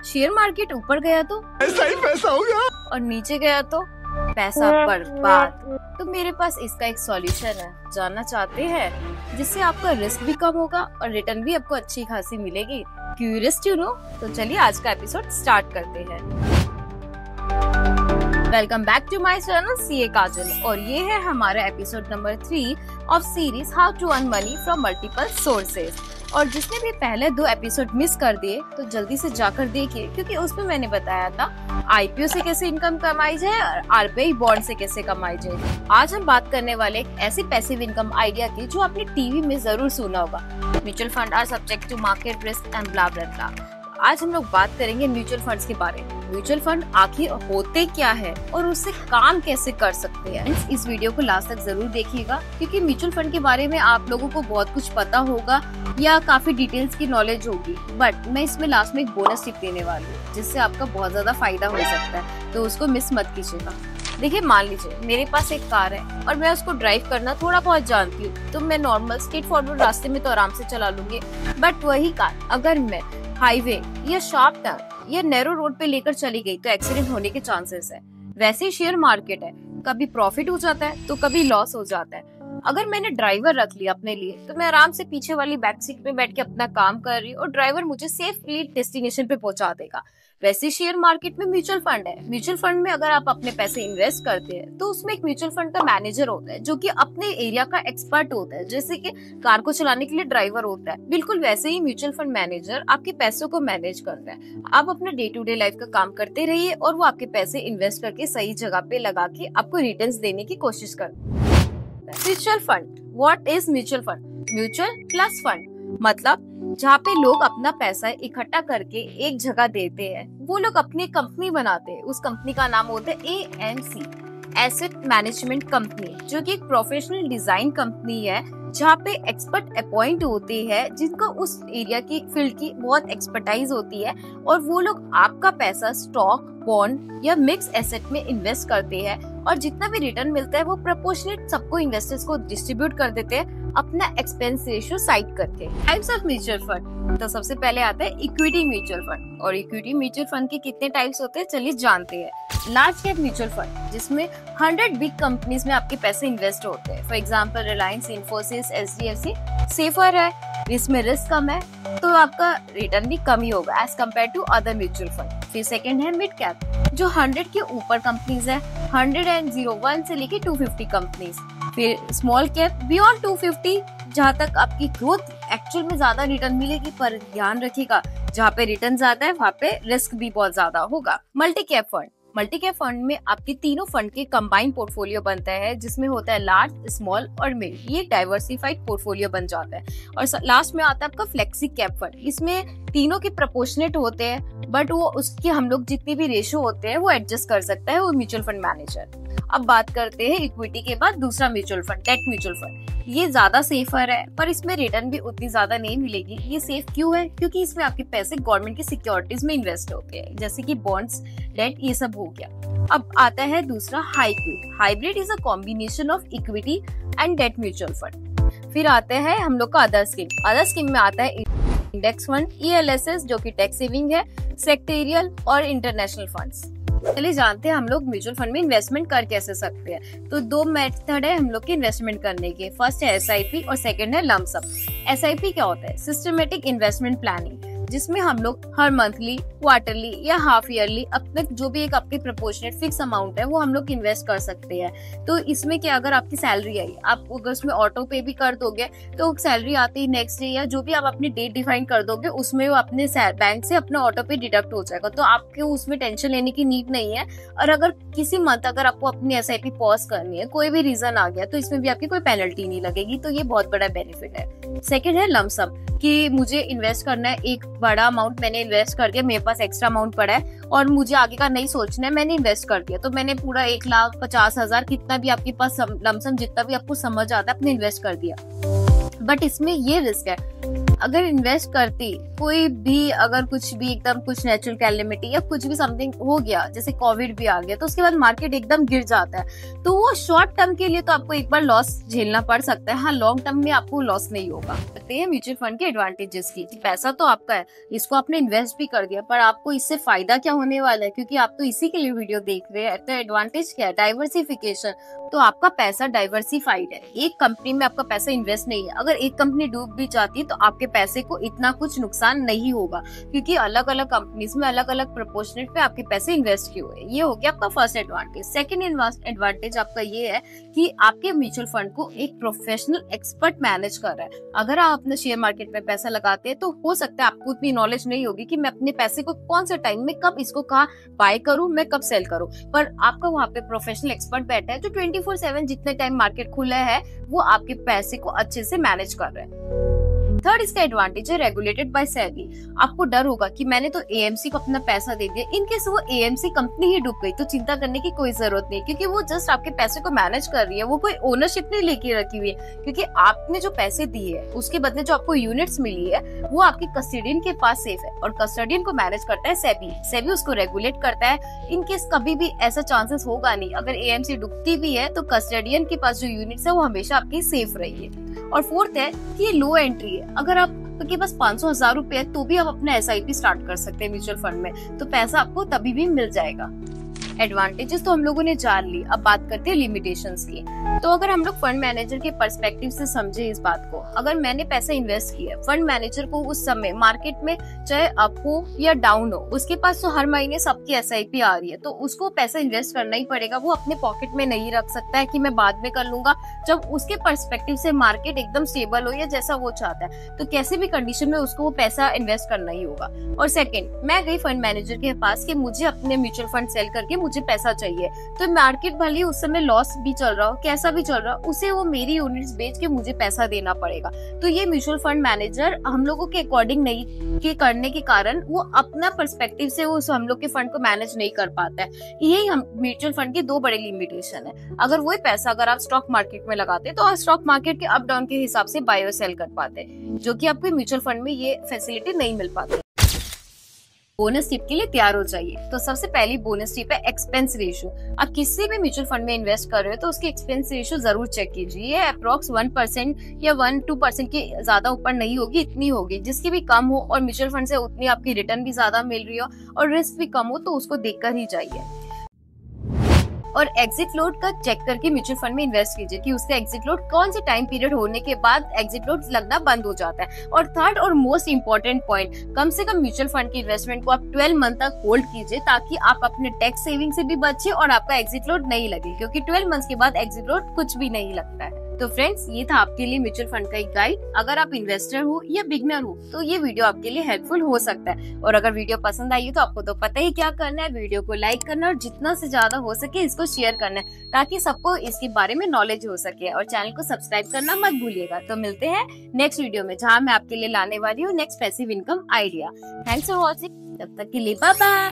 Share market ऊपर गया तो ऐसा ही पैसा हो गया और नीचे गया तो पैसा बर्बाद। तो मेरे पास इसका एक सॉल्यूशन है, जानना चाहते हैं? जिससे आपका रिस्क भी कम होगा और रिटर्न भी आपको अच्छी खासी मिलेगी। Curious to know? तो चलिए आज का एपिसोड स्टार्ट करते हैं। Welcome back to my channel CA Kajal और ये है हमारा episode number 3 of series how to earn money from multiple sources. और जिसने भी पहले 2 एपिसोड मिस कर दिए तो जल्दी से जाकर देखिए, क्योंकि उसमें मैंने बताया था आईपीओ से कैसे इनकम कमाई जाए और आरबीआई बॉन्ड से कैसे कमाई जाए। आज हम बात करने वाले एक ऐसी पैसिव इनकम आइडिया की जो आपने टीवी में जरूर सुना होगा। Mutual fund are subject to market risk and bla bla bla. आज हम लोग बात करेंगे म्यूचुअल फंड्स के बारे में। म्यूचुअल फंड आखिर होते क्या है और उससे काम कैसे कर सकते हैं। इस वीडियो को लास्ट तक जरूर देखिएगा, क्योंकि म्यूचुअल फंड के बारे में आप लोगों को बहुत कुछ पता होगा या काफी डिटेल्स की नॉलेज होगी, बट मैं इसमें लास्ट में एक बोनस टिप देने वाली हूँ जिससे आपका बहुत ज्यादा फायदा हो सकता है, तो उसको मिस मत कीजिएगा। देखिए, मान लीजिए मेरे पास एक कार है और मैं उसको ड्राइव करना थोड़ा बहुत जानती हूँ, तो मैं नॉर्मल स्ट्रेट फॉरवर्ड रास्ते में तो आराम से चला लूंगी। बट वही कार अगर मैं हाईवे या शार्प टर्न या नैरो रोड पे लेकर चली गई तो एक्सीडेंट होने के चांसेस है। वैसे ही शेयर मार्केट है, कभी प्रॉफिट हो जाता है तो कभी लॉस हो जाता है। अगर मैंने ड्राइवर रख लिया अपने लिए तो मैं आराम से पीछे वाली बैक सीट में बैठ के अपना काम कर रही हूँ और ड्राइवर मुझे सेफली डेस्टिनेशन पे पहुंचा देगा। वैसे शेयर मार्केट में म्यूचुअल फंड है। म्यूचुअल फंड में अगर आप अपने पैसे इन्वेस्ट करते हैं तो उसमें एक म्यूचुअल फंड का मैनेजर होता है जो कि अपने एरिया का एक्सपर्ट होता है, जैसे कि कार को चलाने के लिए ड्राइवर होता है। बिल्कुल वैसे ही म्यूचुअल फंड मैनेजर आपके पैसों को मैनेज करता है। आप अपना डे टू डे लाइफ का काम करते रहिए और वो आपके पैसे इन्वेस्ट करके सही जगह पे लगा के आपको रिटर्न्स देने की कोशिश करता है। Mutual fund, what is mutual fund? Mutual plus fund मतलब जहाँ पे लोग अपना पैसा इकट्ठा करके एक जगह देते हैं, वो लोग अपनी कंपनी बनाते हैं। उस कंपनी का नाम होता है एएमसी, एसेट मैनेजमेंट कंपनी, जो कि एक प्रोफेशनल डिजाइन कंपनी है जहाँ पे एक्सपर्ट अपॉइंट होते हैं जिनको उस एरिया की फील्ड की बहुत एक्सपर्टाइज होती है, और वो लोग आपका पैसा स्टॉक, बॉन्ड या मिक्स एसेट में इन्वेस्ट करते हैं और जितना भी रिटर्न मिलता है वो प्रोपोर्शनेट सबको इन्वेस्टर्स को डिस्ट्रीब्यूट कर देते हैं अपना एक्सपेंस रेशियो साइड करके। टाइप्स ऑफ म्यूचुअल फंड, तो सबसे पहले आता है इक्विटी म्यूचुअल फंड। और इक्विटी म्यूचुअल फंड के कितने टाइप्स होते हैं चलिए जानते हैं। लार्ज कैप म्यूचुअल फंड, जिसमें 100 बिग कंपनीज में आपके पैसे इन्वेस्ट होते हैं। For example Reliance, Infosys, HDFC. Safer है, इसमें रिस्क कम है तो आपका रिटर्न भी कम ही होगा as compare to other mutual fund. फिर सेकंड है मिड कैप, जो 100 के ऊपर कंपनीज है, 101 से लेके 250 कंपनीज। फिर स्मॉल कैप बियॉन्ड 250, जहाँ तक आपकी ग्रोथ एक्चुअल में ज्यादा रिटर्न मिलेगी, पर ध्यान रखिएगा जहाँ पे रिटर्न ज्यादा है वहाँ पे रिस्क भी बहुत ज्यादा होगा। Multi cap fund, multi cap fund में आपके तीनों फंड के कंबाइंड पोर्टफोलियो बनता है, जिसमें होता है लार्ज, स्मॉल और मिड। ये डाइवर्सिफाइड पोर्टफोलियो बन जाता है। और लास्ट में आता है आपका फ्लेक्सी कैप फंड। इसमें तीनों के प्रोपोर्शनेट होते हैं, बट वो उसके हम लोग जितनी भी रेशियो होते हैं वो एडजस्ट कर सकता है वो म्यूचुअल फंड मैनेजर। अब बात करते हैं इक्विटी के बाद दूसरा mutual fund, debt mutual fund. ये ज्यादा सेफर है, पर इसमें रिटर्न भी उतनी ज्यादा नहीं मिलेगी। ये सेफ क्यों है? क्योंकि इसमें आपके पैसे गवर्नमेंट की सिक्योरिटीज में इन्वेस्ट होते हैं, जैसे कि बॉन्ड्स, डेट, ये सब हो गया। अब आता है दूसरा hybrid. Hybrid is a combination of equity and debt mutual fund. फिर आते हैं हम लोग का अदर स्कीम। अदर स्कीम में आता है इंडेक्स फंड, ईएलएसएस जो कि टैक्स सेविंग है, सेक्टेरियल और इंटरनेशनल फंड्स। चलिए जानते हैं हम लोग म्यूचुअल फंड में इन्वेस्टमेंट कर कैसे सकते हैं। तो 2 मेथड है हम लोग के इन्वेस्टमेंट करने के। फर्स्ट है एसआईपी और सेकंड है लंप सम। एसआईपी क्या होता है? सिस्टमेटिक इन्वेस्टमेंट प्लानिंग, जिसमें हम लोग हर मंथली, क्वार्टरली या हाफ ईयरली अपने जो भी एक आपके प्रोपोर्शनेट फिक्स अमाउंट है वो हम लोग इन्वेस्ट कर सकते हैं। तो इसमें क्या, अगर आपकी सैलरी आई, आप अगर उसमें ऑटो पे भी कर दोगे तो सैलरी आते ही नेक्स्ट डे या जो भी आप अपनी डेट डिफाइन कर दोगे उसमें वो अपने बैंक से अपना ऑटो पे डिडक्ट हो जाएगा, तो आपको उसमें टेंशन लेने की नीड नहीं है। और अगर किसी मंथ अगर आपको अपनी एसआईपी पॉज करनी है, कोई भी रीजन आ गया, तो इसमें भी आपकी कोई पेनल्टी नहीं लगेगी, तो ये बहुत बड़ा बेनिफिट है। सेकेंड है लंप सम, कि मुझे इन्वेस्ट करना है, एक बड़ा अमाउंट मैंने इन्वेस्ट कर दिया, मेरे पास एक्स्ट्रा अमाउंट पड़ा है और मुझे आगे का नहीं सोचना है, मैंने इन्वेस्ट कर दिया, तो मैंने पूरा 1,50,000 कितना भी आपके पास लमसम जितना भी आपको समझ आता है अपने इन्वेस्ट कर दिया। बट इसमें ये रिस्क है अगर इन्वेस्ट करती कोई भी, अगर कुछ भी एकदम कुछ नेचुरल कैलेमिटी या कुछ भी समथिंग हो गया, जैसे कोविड भी आ गया, तो उसके बाद मार्केट एकदम गिर जाता है, तो वो शॉर्ट टर्म के लिए तो आपको एक बार लॉस झेलना पड़ सकता है। हाँ, लॉन्ग टर्म में आपको लॉस नहीं होगा। कहते हैं म्यूचुअल फंड के एडवांटेजेस की, पैसा तो आपका है, इसको आपने इन्वेस्ट भी कर दिया, पर आपको इससे फायदा क्या होने वाला है, क्योंकि आप तो इसी के लिए वीडियो देख रहे हैं। तो एडवांटेज क्या है? डाइवर्सिफिकेशन। तो आपका पैसा डाइवर्सिफाइड है, एक कंपनी में आपका पैसा इन्वेस्ट नहीं है। अगर एक कंपनी डूब भी जाती है तो आपके पैसे को इतना कुछ नुकसान नहीं होगा, क्योंकि अलग अलग कंपनीज में अलग अलग प्रोपोर्शनेट पे आपके पैसे इन्वेस्ट किए हुए। ये हो गया आपका फर्स्ट एडवांटेज। सेकंड एडवांटेज आपका ये है कि आपके म्यूचुअल फंड को एक प्रोफेशनल एक्सपर्ट मैनेज कर रहा है। अगर आप अपने शेयर मार्केट में पैसा लगाते हैं तो हो सकता है आपको उतनी नॉलेज नहीं होगी कि मैं अपने पैसे को कौन से टाइम में कब इसको कहाँ बाय करूं, मैं कब सेल करूं, पर आपका वहाँ पे प्रोफेशनल एक्सपर्ट बैठा है जो 24/7 जितने टाइम मार्केट खुला है वो आपके पैसे को अच्छे से मैनेज कर रहे हैं। थर्ड इसका एडवांटेज है रेगुलेटेड बाय सेबी। आपको डर होगा कि मैंने तो एएमसी को अपना पैसा दे दिया, इन केस वो एएमसी कंपनी ही डूब गई तो चिंता करने की कोई जरूरत नहीं, क्योंकि वो जस्ट आपके पैसे को मैनेज कर रही है, वो कोई ओनरशिप नहीं लेके रखी हुई है, क्योंकि आपने जो पैसे दिए है उसके बदले जो आपको यूनिट्स मिली है वो आपके कस्टोडियन के पास सेफ है, और कस्टोडियन को मैनेज करता है सेबी उसको रेगुलेट करता है। इन केस कभी भी ऐसा चांसेस होगा नहीं, अगर एएमसी डूबती भी है तो कस्टोडियन के पास जो यूनिट्स है वो हमेशा आपकी सेफ रही है। और फोर्थ है कि ये लो एंट्री है, अगर आपके पास 500,000 रुपए है तो भी आप अपना SIP स्टार्ट कर सकते हैं म्यूचुअल फंड में, तो पैसा आपको तभी भी मिल जाएगा। एडवांटेजेस तो हम लोगों ने जान ली, अब बात करते हैं लिमिटेशंस की। तो अगर हम लोग फंड मैनेजर के पर्सपेक्टिव से समझे इस बात को, अगर मैंने पैसा इन्वेस्ट किया, फंड मैनेजर को उस समय मार्केट में चाहे अप हो या डाउन हो, उसके पास तो हर महीने सबकी SIP आ रही है, तो उसको पैसा इन्वेस्ट करना ही पड़ेगा। वो अपने पॉकेट में नहीं रख सकता है कि मैं बाद में कर लूंगा, जब उसके पर्सपेक्टिव से मार्केट एकदम स्टेबल हो या जैसा वो चाहता है, तो कैसे भी कंडीशन में उसको वो पैसा इन्वेस्ट करना ही होगा। और सेकेंड, मैं गई फंड मैनेजर के पास कि मुझे अपने म्यूचुअल फंड सेल करके मुझे पैसा चाहिए, तो मार्केट भले ही उस समय लॉस भी चल रहा हो, कैसा भी चल रहा हो, उसे वो मेरी यूनिट्स बेच के मुझे पैसा देना पड़ेगा। तो ये म्यूचुअल फंड मैनेजर हम लोगों के अकॉर्डिंग नहीं के करने के कारण वो अपना पर्सपेक्टिव से वो हम लोग के फंड को मैनेज नहीं कर पाता है। यही हम म्यूचुअल फंड के दो बड़े लिमिटेशन है। अगर वही पैसा अगर आप स्टॉक मार्केट में लगाते तो आप स्टॉक मार्केट के अप डाउन के हिसाब से बाय और सेल कर पाते, जो कि आपको म्यूचुअल फंड में ये फैसिलिटी नहीं मिल पाती। बोनस टिप के लिए तैयार हो जाइए। तो सबसे पहली बोनस टिप है एक्सपेंस रेशियो। आप किसी भी म्यूचुअल फंड में इन्वेस्ट कर रहे हो तो उसकी एक्सपेंस रेशियो जरूर चेक कीजिए। ये अप्रोक्स 1% या 1-2% की ज्यादा ऊपर नहीं होगी, इतनी होगी। जिसकी भी कम हो और म्यूचुअल फंड से उतनी आपकी रिटर्न भी ज्यादा मिल रही हो और रिस्क भी कम हो तो उसको देखकर ही जाइए। और एग्जिट लोड का चेक करके म्यूचुअल फंड में इन्वेस्ट कीजिए कि उसका एग्जिट लोड कौन से टाइम पीरियड होने के बाद एग्जिट लोड लगना बंद हो जाता है। और थर्ड और मोस्ट इम्पोर्टेंट पॉइंट, कम से कम म्यूचुअल फंड की इन्वेस्टमेंट को आप 12 मंथ तक होल्ड कीजिए, ताकि आप अपने टैक्स सेविंग से भी बचे और आपका एग्जिट लोड नहीं लगे, क्योंकि 12 मंथ के बाद एग्जिट लोड कुछ भी नहीं लगता है। तो फ्रेंड्स, ये था आपके लिए म्यूचुअल फंड का एक गाइड। अगर आप इन्वेस्टर हो या बिगनर हो तो ये वीडियो आपके लिए हेल्पफुल हो सकता है। और अगर वीडियो पसंद आई तो आपको तो पता ही क्या करना है, वीडियो को लाइक करना और जितना से ज्यादा हो सके इसको शेयर करना है, ताकि सबको इसके बारे में नॉलेज हो सके। और चैनल को सब्सक्राइब करना मत भूलिएगा। तो मिलते हैं नेक्स्ट वीडियो में, जहाँ मैं आपके लिए लाने वाली हूँ next passive income idea. Thanks for watching, तब तक के लिए बाय बाय।